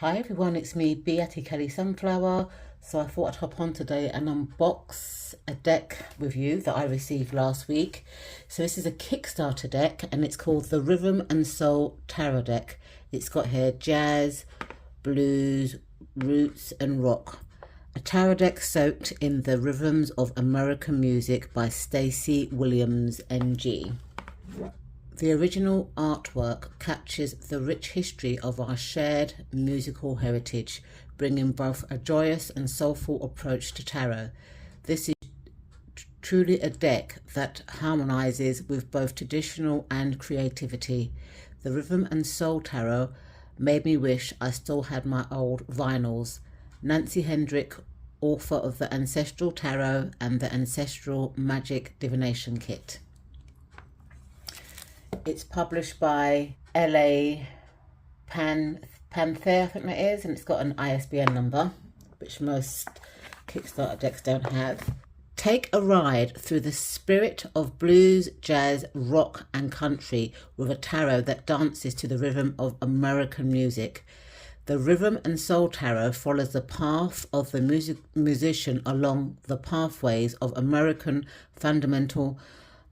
Hi everyone, it's me, Beatty Kelly Sunflower. So I thought I'd hop on today and unbox a deck with you that I received last week. So this is a Kickstarter deck and it's called the Rhythm and Soul Tarot Deck. It's got here jazz, blues, roots and rock. A tarot deck soaked in the rhythms of American music by Stacey Williams NG. The original artwork captures the rich history of our shared musical heritage, bringing both a joyous and soulful approach to tarot. This is truly a deck that harmonizes with both traditional and creativity. The Rhythm and Soul Tarot made me wish I still had my old vinyls. Nancy Hendrick, author of the Ancestral Tarot and the Ancestral Magic Divination Kit. It's published by LA Panther, I think that is, and it's got an ISBN number, which most Kickstarter decks don't have. Take a ride through the spirit of blues, jazz, rock and country with a tarot that dances to the rhythm of American music. The Rhythm and Soul Tarot follows the path of the musician along the pathways of American fundamental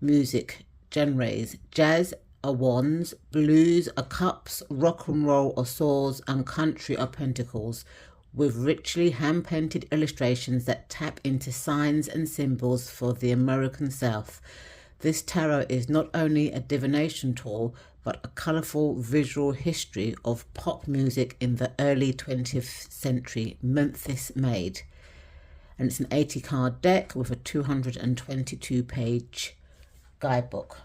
music genres. Jazz are wands, blues are cups, rock and roll are swords, and country are pentacles, with richly hand-painted illustrations that tap into signs and symbols for the American South. This tarot is not only a divination tool, but a colourful visual history of pop music in the early 20th century, Memphis made. And it's an 80 card deck with a 222 page guidebook.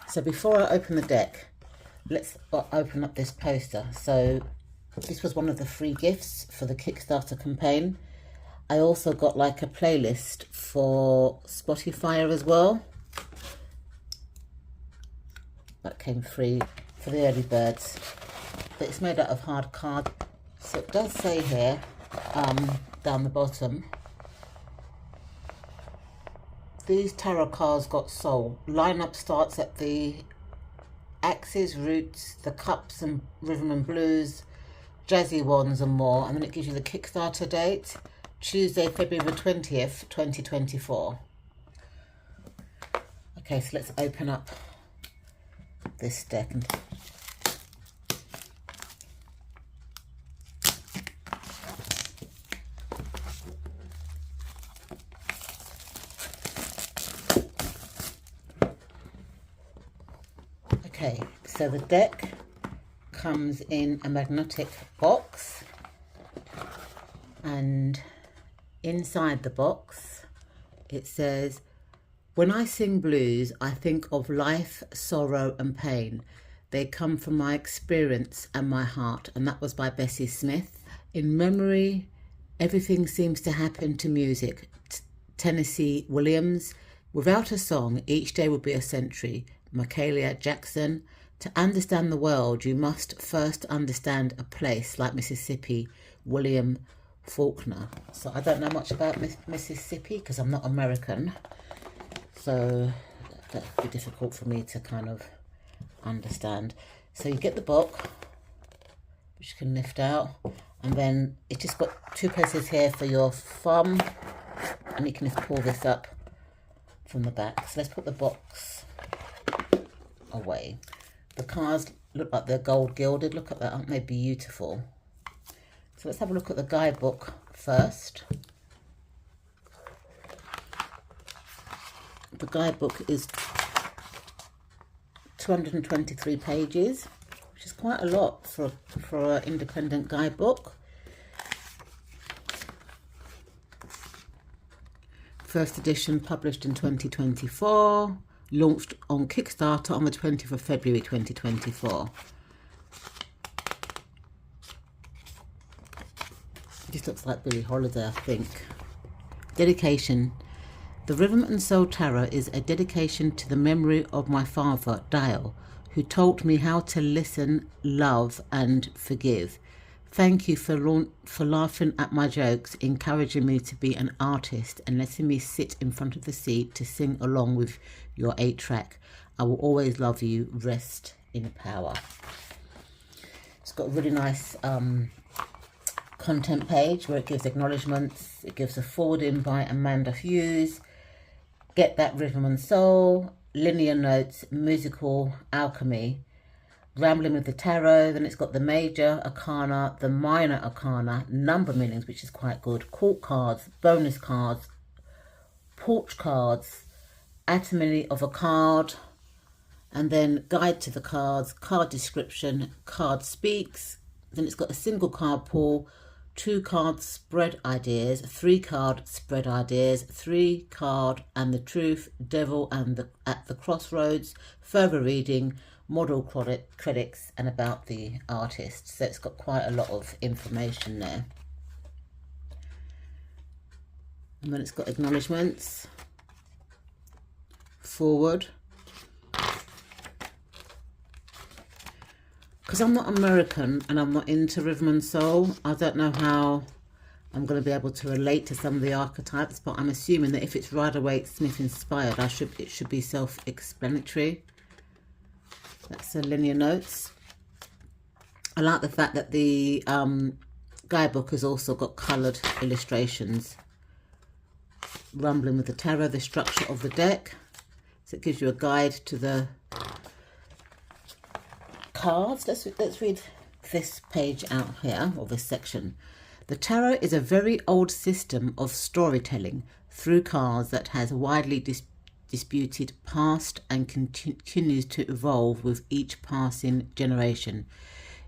So before I open the deck, let's open up this poster. So this was one of the free gifts for the Kickstarter campaign. I also got like a playlist for Spotify as well. That came free for the early birds. But it's made out of hard card. So it does say here, down the bottom, these tarot cards got soul. Lineup starts at the axes, roots, the cups and rhythm and blues, jazzy wands and more. And then it gives you the Kickstarter date, Tuesday, February the 20th, 2024. Okay, so let's open up this deck. Okay, so the deck comes in a magnetic box, and inside the box it says, "When I sing blues, I think of life, sorrow and pain. They come from my experience and my heart." And that was by Bessie Smith. In memory, everything seems to happen to music. Tennessee Williams. Without a song, each day would be a century. Michaela Jackson. To understand the world, you must first understand a place like Mississippi. William Faulkner. So I don't know much about Mississippi because I'm not American. So that would be difficult for me to kind of understand. So you get the book, which you can lift out. And then it's just got two places here for your thumb. And you can just pull this up from the back. So let's put the box away. The cards look like they're gold gilded. Look at that, aren't they beautiful? So let's have a look at the guidebook first. The guidebook is 223 pages, which is quite a lot for an independent guidebook. First edition published in 2024. Launched on Kickstarter on the 20th of February 2024. This looks like Billie Holiday, I think. Dedication. The Rhythm and Soul Tarot is a dedication to the memory of my father, Dale, who taught me how to listen, love and forgive. Thank you for laughing at my jokes, encouraging me to be an artist and letting me sit in front of the seat to sing along with your 8-track. I will always love you. Rest in power. It's got a really nice content page where it gives acknowledgements. It gives a forwarding by Amanda Hughes, Get That Rhythm and Soul, Linear Notes, Musical Alchemy, Rambling with the Tarot. Then it's got the Major Arcana, the Minor Arcana, Number Meanings, which is quite good, Court Cards, Bonus Cards, Porch Cards, Atomy of a Card, and then Guide to the Cards, Card Description, Card Speaks. Then it's got a single card pool, 2 card spread ideas, 3 card spread ideas, 3 card and the truth, Devil and at the crossroads, further reading, model credits, and about the artist. So it's got quite a lot of information there. And then it's got acknowledgements, forward. Because I'm not American and I'm not into rhythm and soul, I don't know how I'm going to be able to relate to some of the archetypes, but I'm assuming that if it's Rider-Waite-Smith inspired, it should be self-explanatory. That's the Linear Notes. I like the fact that the guidebook has also got coloured illustrations. Rumbling with the Tarot, the structure of the deck. So it gives you a guide to the cards. Let's read this page out here, or this section. The tarot is a very old system of storytelling through cards that has widely disputed past and continues to evolve with each passing generation.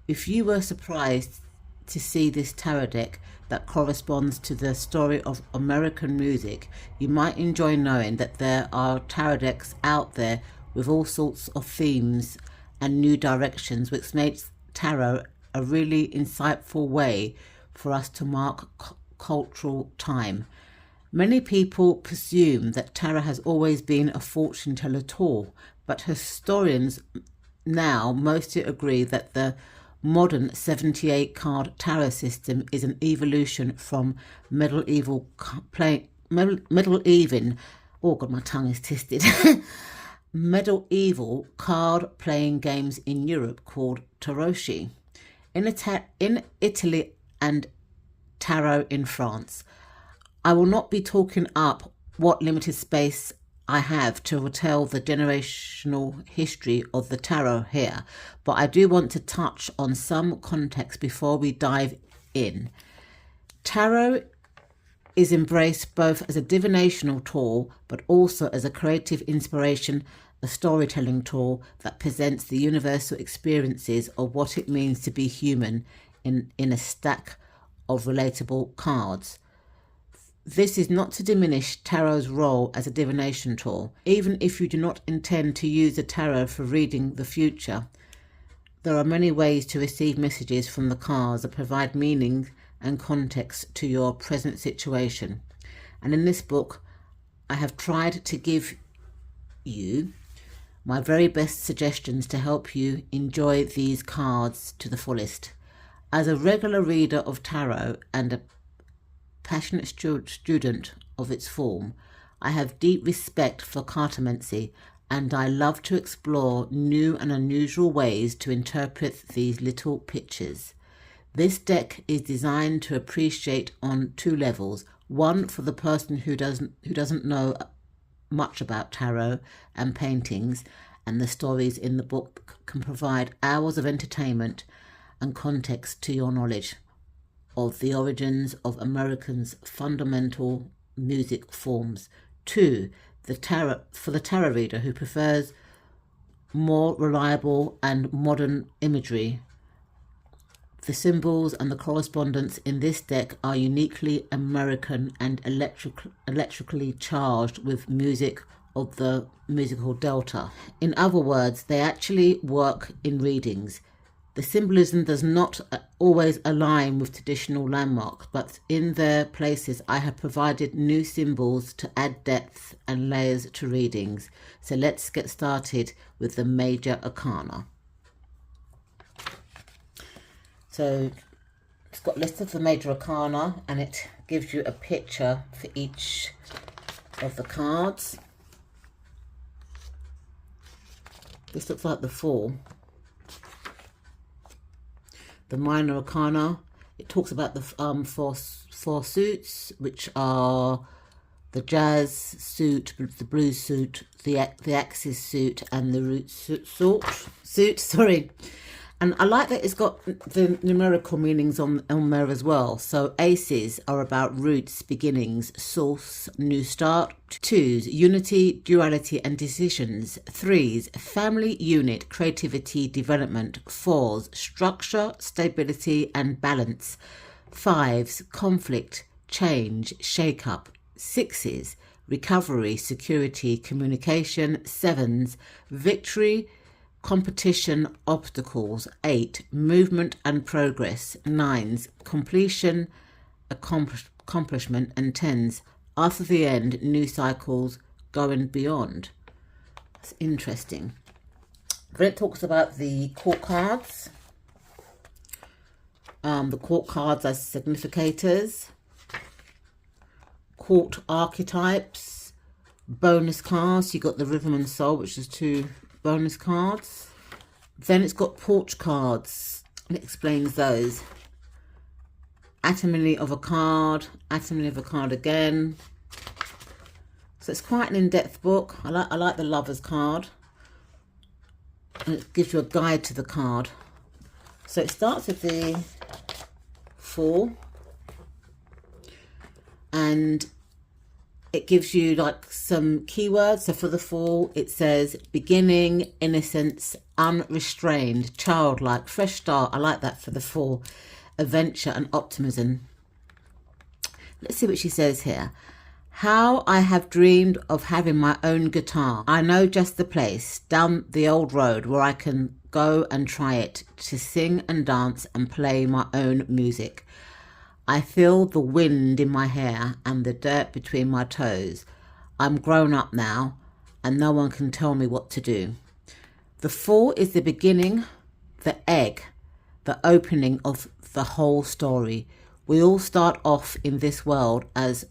If you were surprised to see this tarot deck that corresponds to the story of American music, you might enjoy knowing that there are tarot decks out there with all sorts of themes and new directions, which makes tarot a really insightful way for us to mark cultural time. Many people presume that tarot has always been a fortune teller tool, but historians now mostly agree that the modern 78 card tarot system is an evolution from medieval oh god, my tongue is twisted medieval card playing games in Europe called tarocchi in Italy and tarot in France. I will not be talking up what limited space I have to tell the generational history of the tarot here, but I do want to touch on some context before we dive in. Tarot is embraced both as a divinational tool, but also as a creative inspiration, a storytelling tool that presents the universal experiences of what it means to be human in a stack of relatable cards. This is not to diminish tarot's role as a divination tool. Even if you do not intend to use the tarot for reading the future, there are many ways to receive messages from the cards that provide meaning and context to your present situation. And in this book, I have tried to give you my very best suggestions to help you enjoy these cards to the fullest. As a regular reader of tarot and a passionate student of its form, I have deep respect for cartomancy, and I love to explore new and unusual ways to interpret these little pictures. This deck is designed to appreciate on 2 levels. One, for the person who doesn't know much about tarot and paintings, and the stories in the book can provide hours of entertainment and context to your knowledge of the origins of Americans' fundamental music forms. 2, for the tarot reader who prefers more reliable and modern imagery. The symbols and the correspondence in this deck are uniquely American and electrically charged with music of the musical delta. In other words, they actually work in readings. The symbolism does not always align with traditional landmarks, but in their places I have provided new symbols to add depth and layers to readings. So let's get started with the Major Arcana. So it's got a list of the Major Arcana, and it gives you a picture for each of the cards. This looks like the Fool. the minor arcana. It talks about the four suits, which are the jazz suit, the blues suit, the axis suit, and the root suit. Sorry. And I like that it's got the numerical meanings on there as well. So aces are about roots, beginnings, source, new start. Twos, unity, duality and decisions. Threes, family, unit, creativity, development. Fours, structure, stability and balance. Fives, conflict, change, shake-up. Sixes, recovery, security, communication. Sevens, victory, competition, obstacles. 8, movement and progress. 9s, completion, accomplishment. And 10s, after the end, new cycles, going beyond. That's interesting. Then it talks about the court cards. The court cards as significators, court archetypes, bonus cards. You got the Rhythm and Soul, which is 2 bonus cards. Then it's got porch cards, and it explains those. Antinomy of a card, antinomy of a card again. So it's quite an in-depth book. I like the Lovers card, and it gives you a guide to the card. So it starts with the Fool, and it gives you like some keywords. So for the Fool, it says beginning, innocence, unrestrained, childlike, fresh start. I like that for the Fool. Adventure and optimism. Let's see what she says here. How I have dreamed of having my own guitar. I know just the place down the old road where I can go and try it, to sing and dance and play my own music. I feel the wind in my hair and the dirt between my toes. I'm grown up now and no one can tell me what to do. The Fool is the beginning, the egg, the opening of the whole story. We all start off in this world as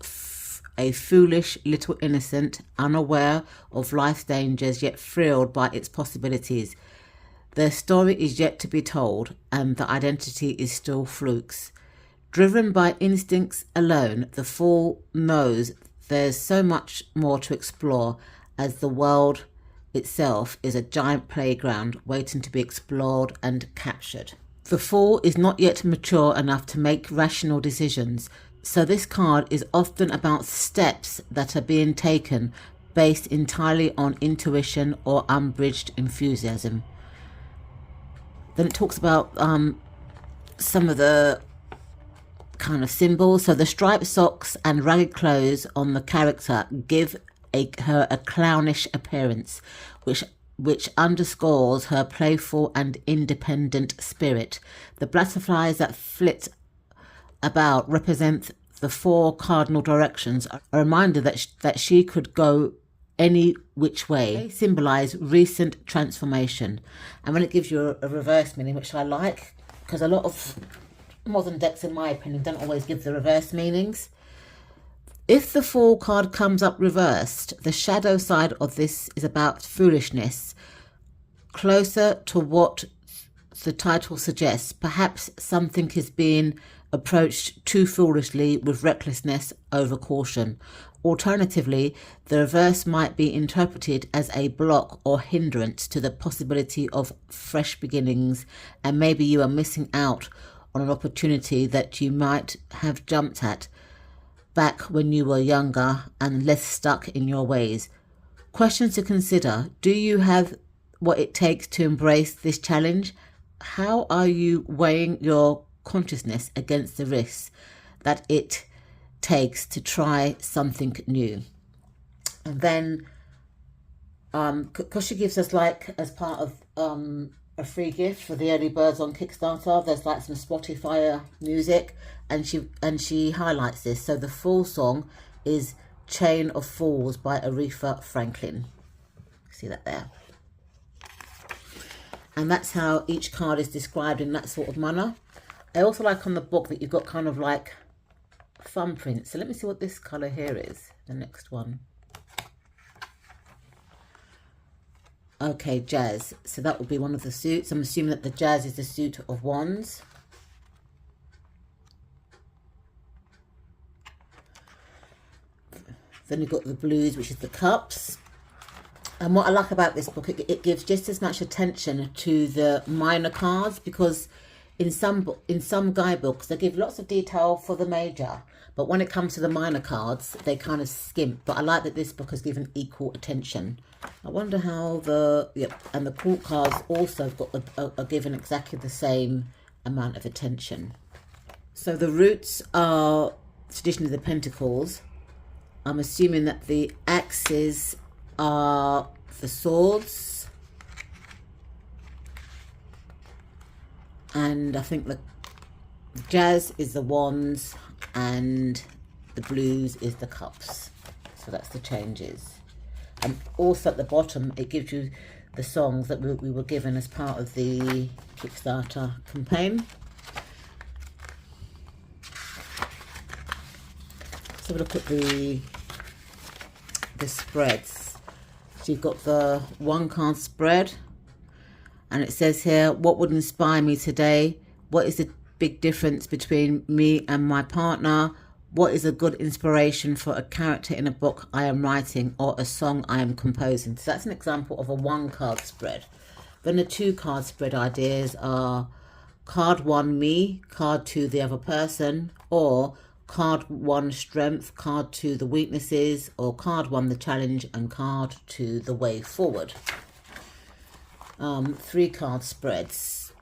a foolish little innocent, unaware of life's dangers, yet thrilled by its possibilities. Their story is yet to be told, and the identity is still flukes. Driven by instincts alone, the Fool knows there's so much more to explore, as the world itself is a giant playground waiting to be explored and captured. The Fool is not yet mature enough to make rational decisions, so this card is often about steps that are being taken based entirely on intuition or unbridged enthusiasm. Then it talks about some of the kind of symbols. So the striped socks and ragged clothes on the character give her a clownish appearance, which underscores her playful and independent spirit. The butterflies that flit about represent the 4 cardinal directions, a reminder that she could go any which way. They symbolize recent transformation. And when it gives you a reverse meaning, which I like, because a lot of modern decks, in my opinion, don't always give the reverse meanings. If the Fool card comes up reversed, the shadow side of this is about foolishness, closer to what the title suggests. Perhaps something is being approached too foolishly with recklessness over caution. Alternatively, the reverse might be interpreted as a block or hindrance to the possibility of fresh beginnings, and maybe you are missing out on an opportunity that you might have jumped at back when you were younger and less stuck in your ways. Questions to consider. Do you have what it takes to embrace this challenge? How are you weighing your consciousness against the risks that it takes to try something new? And then because she gives us, like, as part of a free gift for the early birds on Kickstarter, there's like some Spotify music, and she highlights this. So the Fool song is Chain of Fools by Aretha Franklin. See that there? And that's how each card is described in that sort of manner. I also like on the book that you've got kind of like thumbprints. So let me see what this colour here is, the next one. Okay, Jazz. So that would be one of the suits. I'm assuming that the Jazz is the suit of wands. Then you've got the blues, which is the cups. And what I like about this book, it gives just as much attention to the minor cards, because in some guidebooks they give lots of detail for the major, but when it comes to the minor cards they kind of skimp. But I like that this book has given equal attention. I wonder how and the court cards also are given exactly the same amount of attention. So the roots are traditionally the pentacles. I'm assuming that the axes are the swords, and I think the jazz is the wands, and the blues is the cups. So that's the changes. And also at the bottom it gives you the songs that we were given as part of the Kickstarter campaign. Let's have a look at the spreads. So you've got the 1-card spread, and it says here, what would inspire me today? What is the big difference between me and my partner? What is a good inspiration for a character in a book I am writing or a song I am composing? So that's an example of a 1-card spread. Then the 2-card spread ideas are card 1 me, card 2 the other person, or card 1 strength, card 2 the weaknesses, or card 1 the challenge, and card 2 the way forward. 3-card spreads.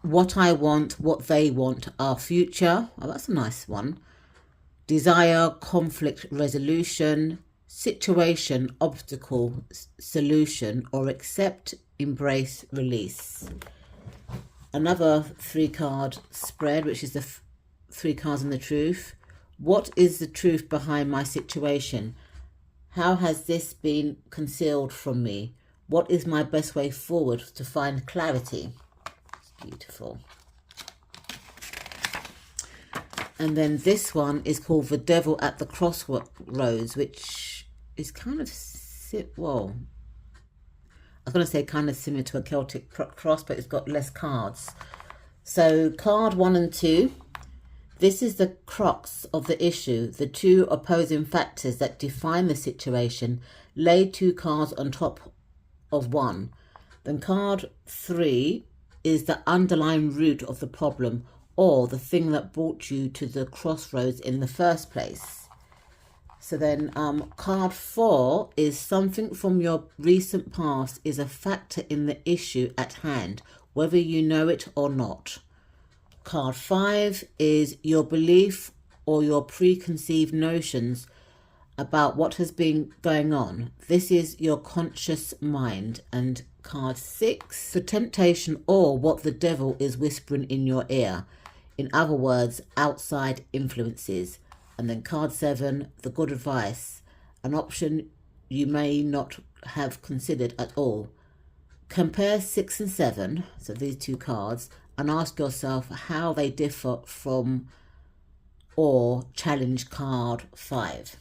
What I want, what they want, our future. Oh, that's a nice one. Desire, conflict, resolution, situation, obstacle, solution, or accept, embrace, release. Another 3-card spread, which is the 3 cards in the truth. What is the truth behind my situation? How has this been concealed from me? What is my best way forward to find clarity? It's beautiful. And then this one is called The Devil at the Crossroads, which is kind of, well, I was going to say kind of similar to a Celtic cross, but it's got less cards. So card 1 and 2. This is the crux of the issue, the two opposing factors that define the situation. Lay 2 cards on top of 1. Then card 3 is the underlying root of the problem, or the thing that brought you to the crossroads in the first place. So then card 4 is something from your recent past is a factor in the issue at hand, whether you know it or not. Card 5 is your belief or your preconceived notions about what has been going on. This is your conscious mind. And card 6, the temptation or what the devil is whispering in your ear. In other words, outside influences. And then card 7, the good advice, an option you may not have considered at all. Compare 6 and 7, so these 2 cards, and ask yourself how they differ from or challenge card 5.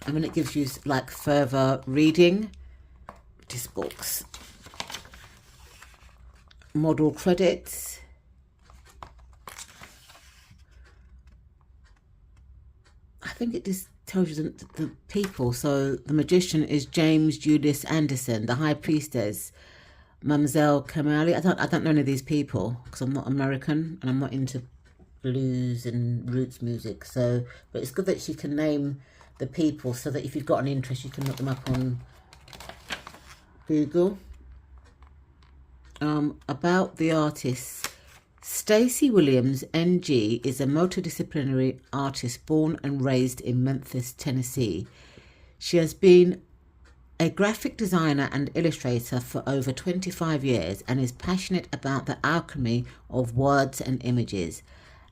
And then it gives you like further reading. This book's model credits. I think it just tells you the people. So the magician is James Julius Anderson. The high priestess, Mamselle Kamali. I don't know any of these people because I'm not American and I'm not into blues and roots music. So, but it's good that she can name the people so that if you've got an interest, you can look them up on Google. About the artists. Stacey Williams, NG, is a multidisciplinary artist born and raised in Memphis, Tennessee. She has been a graphic designer and illustrator for over 25 years and is passionate about the alchemy of words and images.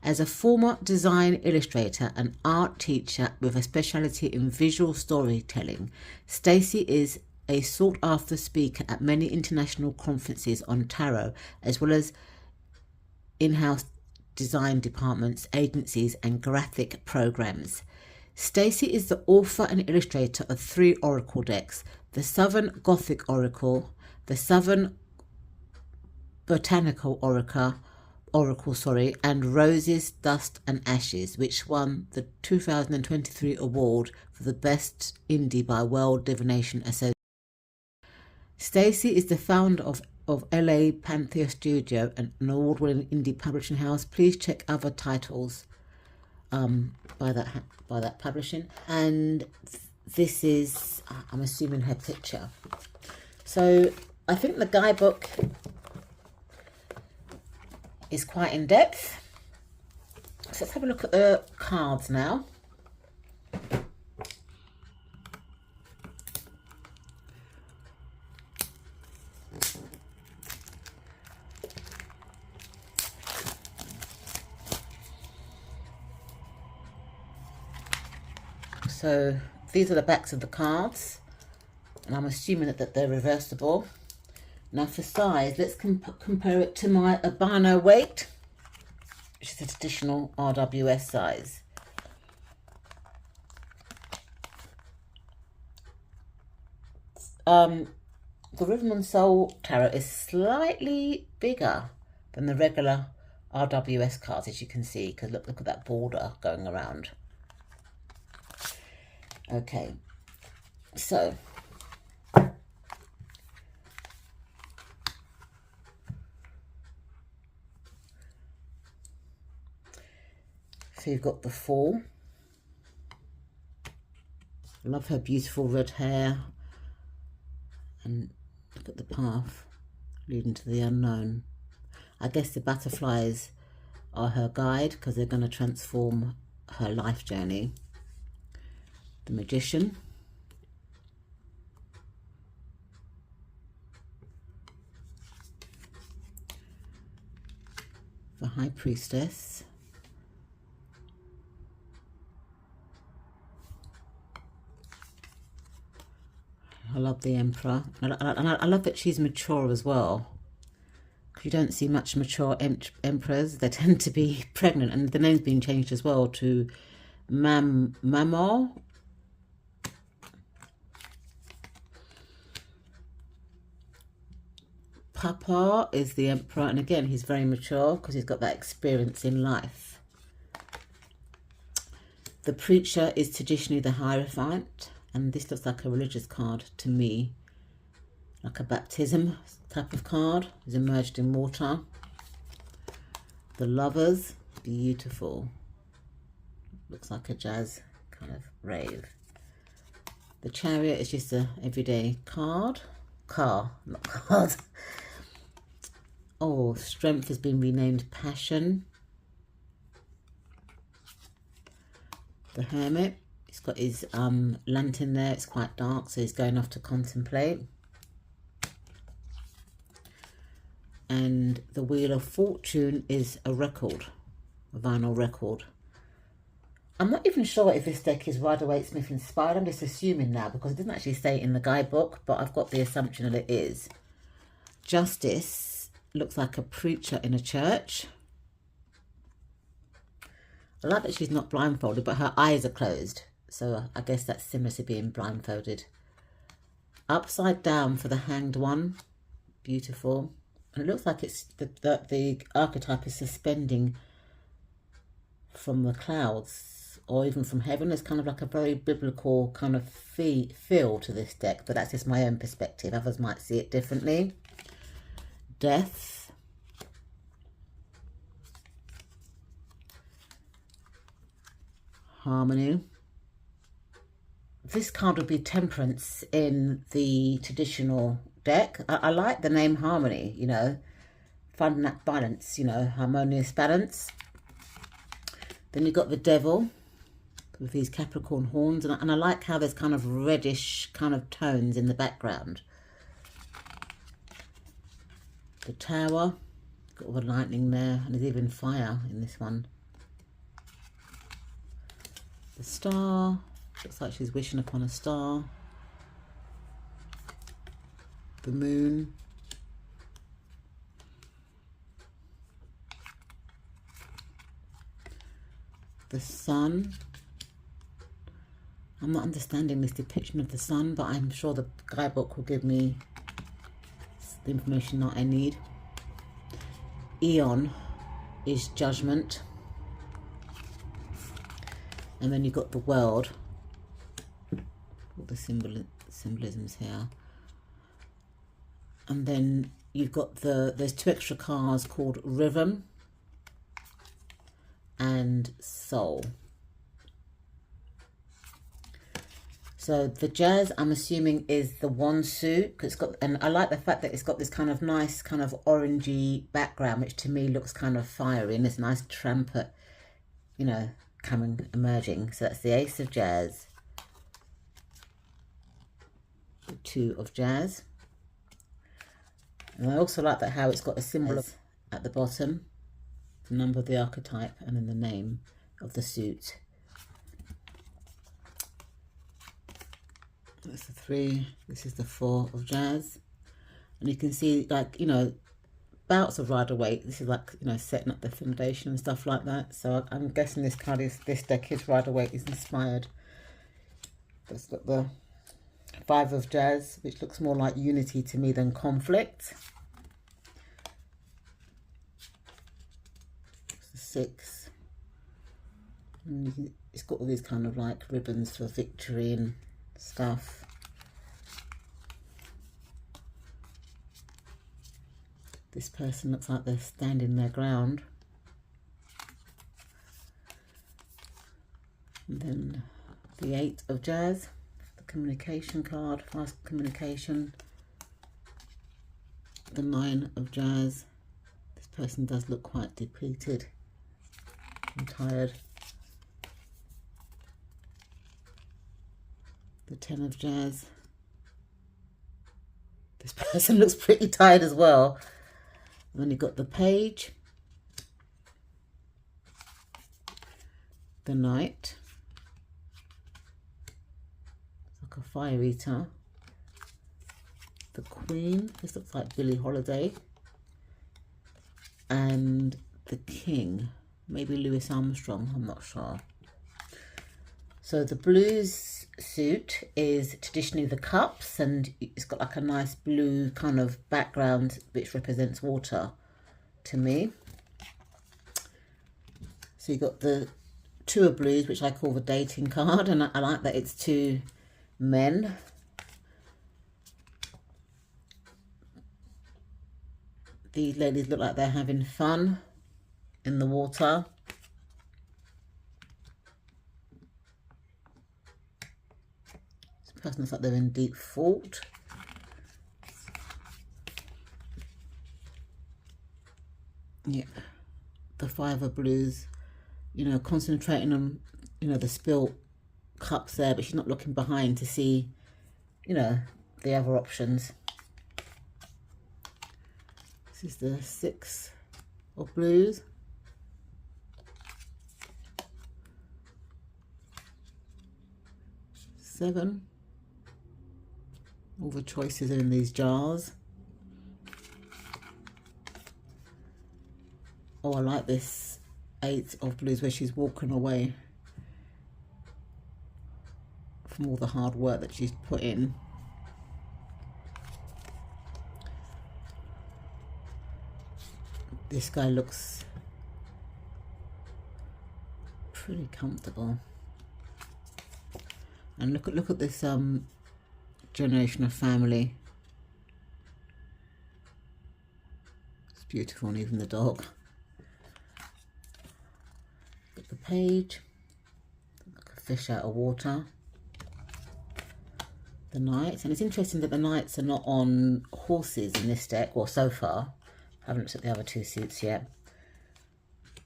As a former design illustrator and art teacher with a specialty in visual storytelling, Stacey is a sought-after speaker at many international conferences on tarot, as well as in-house design departments, agencies, and graphic programs. Stacey is the author and illustrator of 3 oracle decks: the Southern Gothic Oracle, the Southern Botanical Oracle, Oracle, sorry, and Roses, Dust and Ashes, which won the 2023 award for the best indie by World Divination Association. Stacey is the founder of LA Panthea Studio, an award-winning indie publishing house. Please check other titles by that publishing. And this is, I'm assuming, her picture. So I think the guidebook is quite in depth. So let's have a look at the cards now. So these are the backs of the cards, and I'm assuming that they're reversible. Now for size, let's compare it to my Urbano weight, which is a traditional RWS size. The Rhythm and Soul Tarot is slightly bigger than the regular RWS cards, as you can see, because look at that border going around. Okay, so you've got the Fool. I love her beautiful red hair, and look at the path leading to the unknown. I guess the butterflies are her guide because they're going to transform her life journey. The Magician. The High Priestess. I love the Emperor. And I love that she's mature as well. You don't see much mature emperors. They tend to be pregnant, and the name's been changed as well to Mamor. Papa is the Emperor, and again he's very mature because he's got that experience in life. The Preacher is traditionally the Hierophant, and this looks like a religious card to me, like a baptism type of card. Is immersed in water. The Lovers, beautiful, looks like a jazz kind of rave. The Chariot is just a everyday car, not card. Oh, Strength has been renamed Passion. The Hermit, he's got his lantern there. It's quite dark, so he's going off to contemplate. And the Wheel of Fortune is a record, a vinyl record. I'm not even sure if this deck is Rider-Waite-Smith inspired. I'm just assuming now because it doesn't actually say it in the guidebook, but I've got the assumption that it is. Justice looks like a preacher in a church. I like that she's not blindfolded, but her eyes are closed. So I guess that's similar to being blindfolded. Upside Down for the Hanged One. Beautiful. And it looks like it's the archetype is suspending from the clouds or even from heaven. There's kind of like a very biblical kind of feel to this deck, but that's just my own perspective. Others might see it differently. Death. Harmony. This card would be Temperance in the traditional deck. I like the name Harmony, you know, finding that balance, you know, harmonious balance. Then you've got the Devil with these Capricorn horns, and I like how there's kind of reddish kind of tones in the background. The Tower, got all the lightning there, and there's even fire in this one. The Star, looks like she's wishing upon a star. The Moon. The Sun. I'm not understanding this depiction of the sun, but I'm sure the guidebook will give me the information that I need. Eon. is Judgment. And then you've got the World. All the symbolisms here. And then you've got there's 2 extra cards called Rhythm and Soul. So the Jazz, I'm assuming, is the one suit, because it's got, and I like the fact that it's got this kind of nice kind of orangey background, which to me looks kind of fiery, and this nice trumpet, you know, emerging. So that's the Ace of Jazz, the 2 of Jazz. And I also like that how it's got a symbol at the bottom, the number of the archetype, and then the name of the suit. That's the 3. This is the 4 of Jazz. And you can see, like, you know, bouts of Rider-Waite. This is like, you know, setting up the foundation and stuff like that. So I'm guessing this card is, this deck is Rider-Waite is inspired. That's got the 5 of Jazz, which looks more like unity to me than conflict. It's the 6. And it's got all these kind of like ribbons for victory and stuff. This person looks like they're standing their ground. And then the 8 of Jazz, the communication card, fast communication. The 9 of Jazz. This person does look quite depleted and tired. The 10 of Jazz. This person looks pretty tired as well. And then you've got the Page. The Knight. It's like a fire eater. The Queen. This looks like Billie Holiday. And the King. Maybe Louis Armstrong, I'm not sure. So the blues suit is traditionally the cups, and it's got like a nice blue kind of background which represents water to me. So you've got the 2 of blues, which I call the dating card, and I like that it's 2 men. These ladies look like they're having fun in the water. Person looks like they're in deep thought. Yeah, the 5 of blues, you know, concentrating on, you know, the spilt cups there, but she's not looking behind to see, you know, the other options. This is the 6 of blues. Seven. All the choices are in these jars. Oh, I like this 8 of blues where she's walking away from all the hard work that she's put in. This guy looks pretty comfortable. And look at this generation of family. It's beautiful, and even the dog. Got the Page, like a fish out of water. The Knights, and it's interesting that the Knights are not on horses in this deck, or so far. I haven't looked at the other 2 suits yet.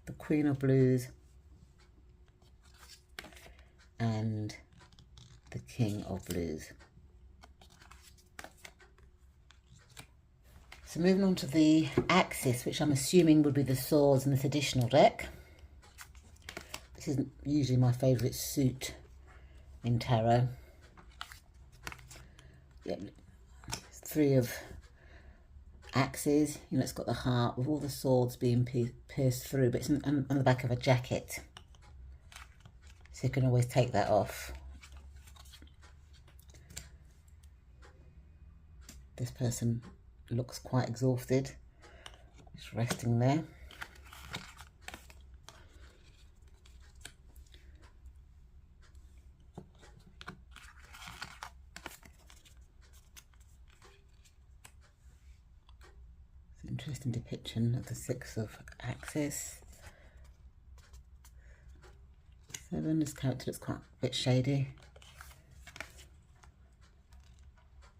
The Queen of Blues and the King of Blues. So moving on to the Axis, which I'm assuming would be the swords in this additional deck. This isn't usually my favourite suit in tarot. Yep. 3 of axes. You know, it's got the heart with all the swords being pierced through, but it's on the back of a jacket. So you can always take that off. This person looks quite exhausted. Just resting there. depiction of the 6 of axes. 7, this character looks quite a bit shady.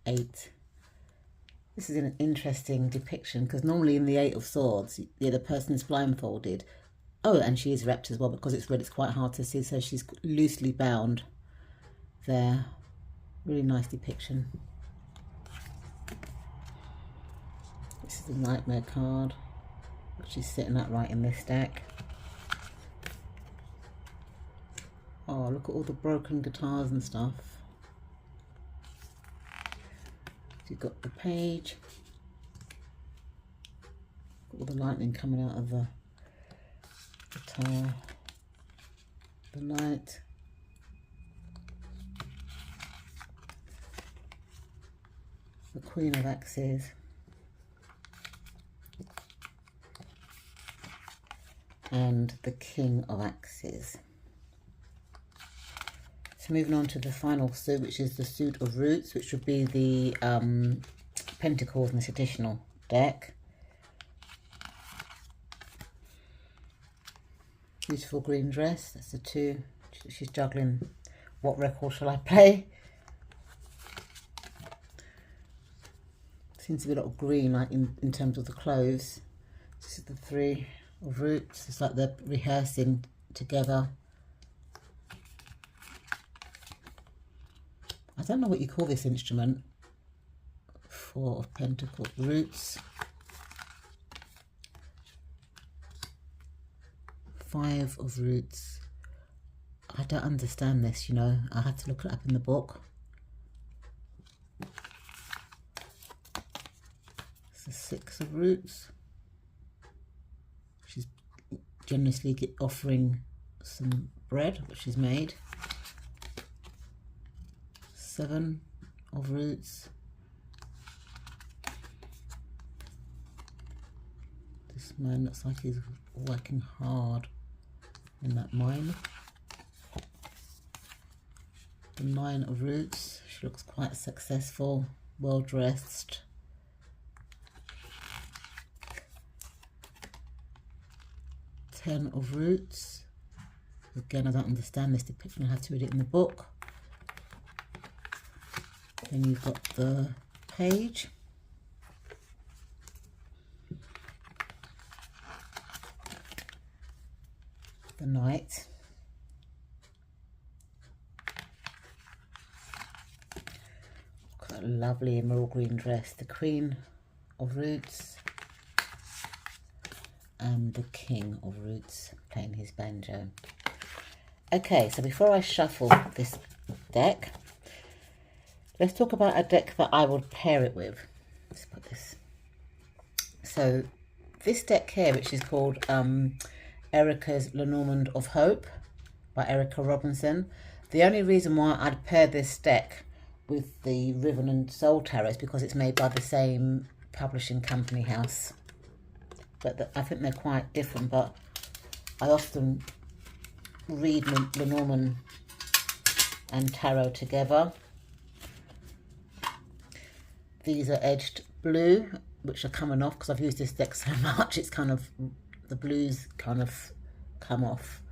8. This is an interesting depiction because normally in the 8 of Swords, the person is blindfolded. Oh, and she is wrapped as well because it's red, it's quite hard to see, so she's loosely bound there. Really nice depiction. This is the Nightmare card, which is sitting upright in this deck. Oh, look at all the broken guitars and stuff. You've got the page. All the lightning coming out of the guitar. The light. The Queen of Axes. And the King of Axes. So moving on to the final suit, which is the Suit of Roots, which would be the Pentacles in this additional deck. Beautiful green dress, that's the 2. She's juggling, what record shall I play? Seems to be a lot of green, like in terms of the clothes. This is the 3 of Roots. It's like they're rehearsing together. I don't know what you call this instrument. 4 of Pentacles, Roots. 5 of Roots. I don't understand this, you know. I had to look it up in the book. It's the 6 of Roots. She's generously offering some bread, which she's made. 7 of Roots. This man looks like he's working hard in that mine. The 9 of Roots. She looks quite successful, well dressed. 10 of Roots. Again, I don't understand this depiction. I have to read it in the book. Then you've got the page. The Knight. Quite a lovely emerald green dress. The Queen of Roots. And the King of Roots playing his banjo. Okay, so before I shuffle this deck, let's talk about a deck that I would pair it with. Let's put this. So this deck here, which is called Erica's Lenormand of Hope by Erica Robinson. The only reason why I'd pair this deck with the Riven and Soul Tarot is because it's made by the same publishing company house. But I think they're quite different, but I often read Lenormand and Tarot together. These are edged blue, which are coming off because I've used this deck so much. It's kind of, the blues kind of come off.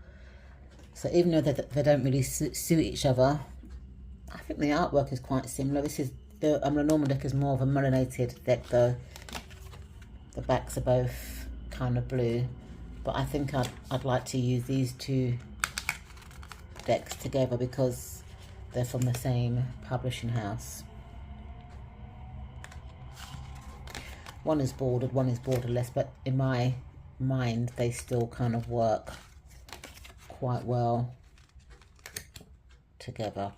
So even though they don't really suit each other, I think the artwork is quite similar. This is, the Lenormand deck is more of a melanated deck though. The backs are both kind of blue, but I think I'd like to use these 2 decks together because they're from the same publishing house. One is bordered, one is borderless, but in my mind they still kind of work quite well together.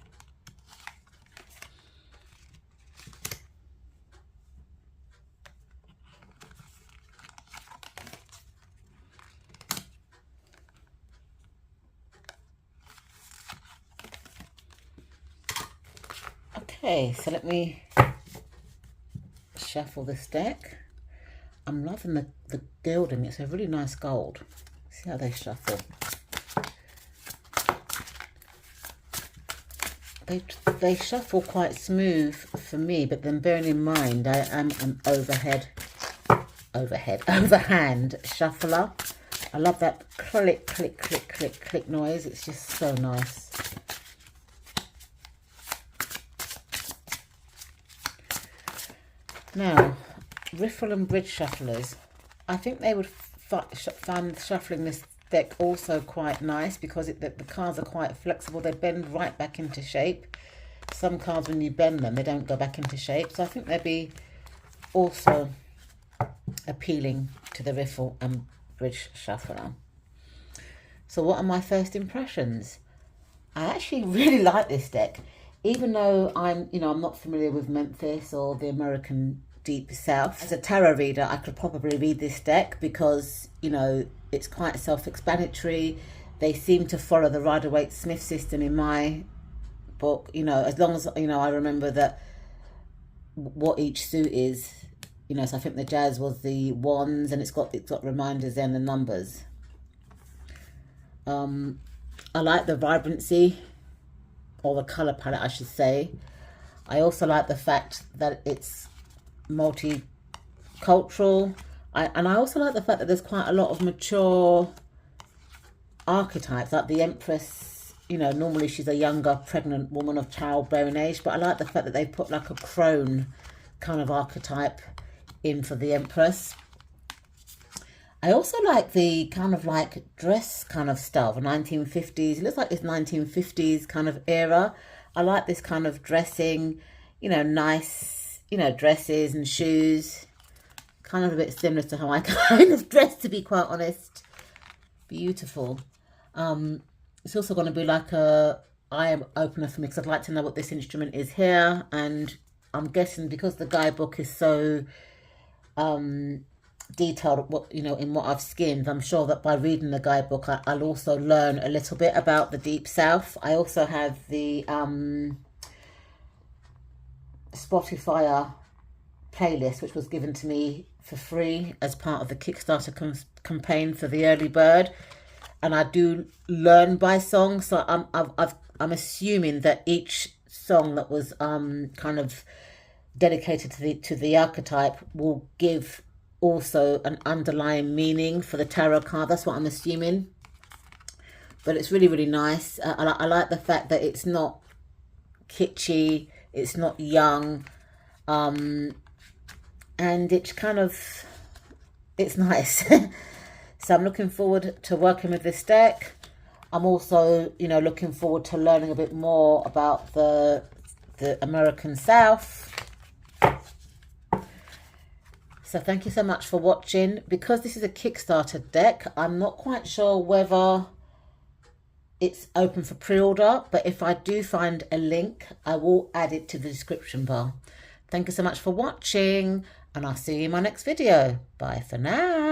Okay, so let me shuffle this deck. I'm loving the gilding. It's a really nice gold. See how they shuffle. They shuffle quite smooth for me, but then bearing in mind I am an overhead overhand shuffler. I love that click, click, click, click, click noise. It's just so nice. Now, riffle and bridge shufflers. I think they would find shuffling this deck also quite nice because the cards are quite flexible. They bend right back into shape. Some cards, when you bend them, they don't go back into shape. So I think they'd be also appealing to the riffle and bridge shuffler. So what are my first impressions? I actually really like this deck, even though I'm not familiar with Memphis or the American Deep South. As a tarot reader, I could probably read this deck because it's quite self-explanatory. They seem to follow the Rider-Waite-Smith system in my book. As long as I remember that what each suit is. So I think the jazz was the wands, and it's got reminders and the numbers. I like the vibrancy, or the color palette, I should say. I also like the fact that it's multicultural. And I also like the fact that there's quite a lot of mature archetypes, like the Empress. Normally she's a younger pregnant woman of childbearing age, but I like the fact that they put like a crone kind of archetype in for the Empress. I also like the kind of like dress kind of style, the 1950s. It looks like it's 1950s kind of era. I like this kind of dressing, nice, dresses and shoes. Kind of a bit similar to how I kind of dress, to be quite honest. Beautiful. It's also going to be like a eye opener for me because I'd like to know what this instrument is here. And I'm guessing because the guidebook is so detailed, in what I've skimmed, I'm sure that by reading the guidebook I'll also learn a little bit about the Deep South. I also have the Spotify playlist, which was given to me for free as part of the Kickstarter campaign for the early bird, and I do learn by song. So I'm assuming that each song that was kind of dedicated to the archetype will give also an underlying meaning for the tarot card. That's what I'm assuming. But it's really, really nice. I like the fact that it's not kitschy, it's not young, and it's nice. So I'm looking forward to working with this deck. I'm also, looking forward to learning a bit more about the American South. So thank you so much for watching. Because this is a Kickstarter deck, I'm not quite sure whether it's open for pre-order, but if I do find a link, I will add it to the description bar. Thank you so much for watching, and I'll see you in my next video. Bye for now.